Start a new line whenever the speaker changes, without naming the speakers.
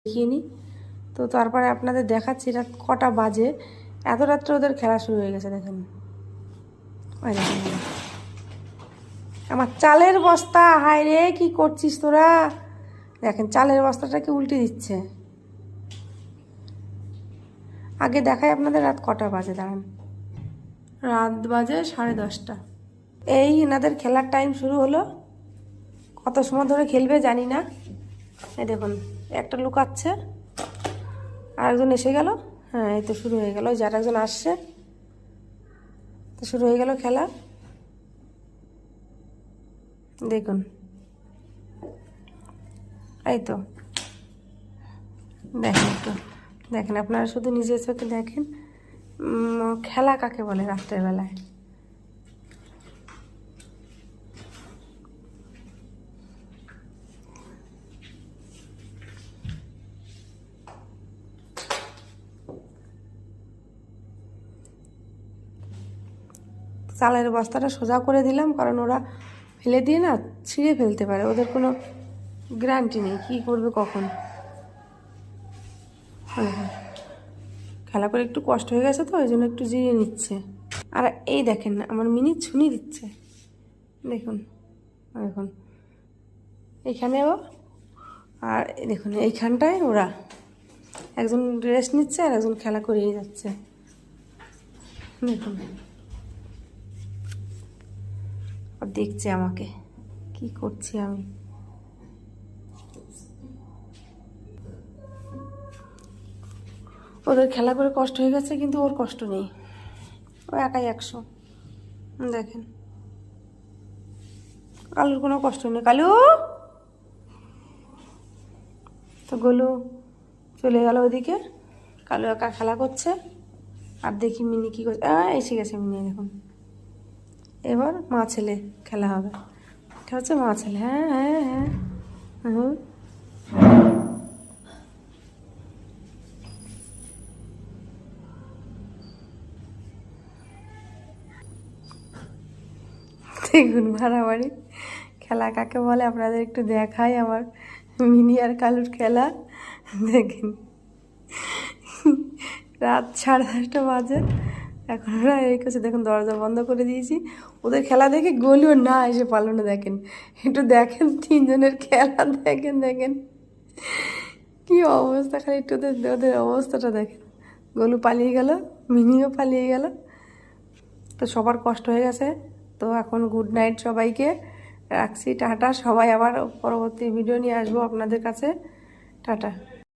দেখিয়ে নিই। তো তারপরে আপনাদের দেখাচ্ছি রাত কটা বাজে। এত রাত্রে ওদের খেলা শুরু হয়ে গেছে দেখেন। ওই দেখেন আমার চালের বস্তা, হায় রে কী করছিস তোরা। দেখেন চালের বস্তাটাকে উল্টে দিচ্ছে। আগে দেখাই আপনাদের রাত কটা বাজে, দাঁড়ান। রাত বাজে 10:30। এই এনাদের খেলার টাইম শুরু হলো। কত সময় ধরে খেলবে জানি না। এই দেখুন একটা লুকাচ্ছে, আরেকজন এসে গেল। হ্যাঁ এই তো শুরু হয়ে গেল, ওই যে আরেকজন আসছে, তো শুরু হয়ে গেল খেলা। দেখুন এই তো দেখেন, তো দেখেন আপনারা শুধু নিজের চোখে দেখেন খেলা কাকে বলে রাত্রের বেলায়। চালের বস্তাটা সোজা করে দিলাম, কারণ ওরা ফেলে দিয়ে না ছিঁড়ে ফেলতে পারে, ওদের কোনো গ্যারান্টি নেই কী করবে কখন। খেলা করে একটু কষ্ট হয়ে গেছে তো ওই জন্য একটু জিরিয়ে নিচ্ছে। আর এই দেখেন আমার মিনি ছুনি দিচ্ছে, দেখুন দেখুন এইখানেও। আর দেখুন এইখানটায় ওরা একজন রেস্ট নিচ্ছে আর একজন খেলা করিয়ে যাচ্ছে। দেখুন আর দেখছে আমাকে কি করছি আমি। ওদের খেলা করে কষ্ট হয়ে গেছে, কিন্তু ওর কষ্ট নেই, ও একাই 100। দেখেন কালুর কোনো কষ্ট নেই। কালু তো গোলু চলে গেল ওদিকে, কালু একা খেলা করছে। আর দেখি মিনি কী করছে, এসে গেছে মিনি। দেখুন এবার মা ছেলে খেলা হবে, এটা হচ্ছে মা ছেলে। হ্যাঁ হ্যাঁ হ্যাঁ হুম। দেখুন বাড়াবাড়ি খেলা কাকে বলে আপনাদের একটু দেখাই, আমার মিনি আর কালুর খেলা। দেখেন রাত 10:30 বাজে, এখন ওরা এই করছে। দেখুন দরজা বন্ধ করে দিয়েছি। ওদের খেলা দেখে গলিও না এসে পারলো না। দেখেন একটু দেখেন তিনজনের খেলা, দেখেন দেখেন কি অবস্থা, খালি একটু ওদের ওদের অবস্থাটা দেখেন। গলু পালিয়ে গেল, মিনিও পালিয়ে গেল। তো সবার কষ্ট হয়ে গেছে। তো এখন গুড নাইট সবাইকে, রাখছি, টাটা। সবাই আবার পরবর্তী ভিডিও নিয়ে আসবো আপনাদের কাছে। টাটা।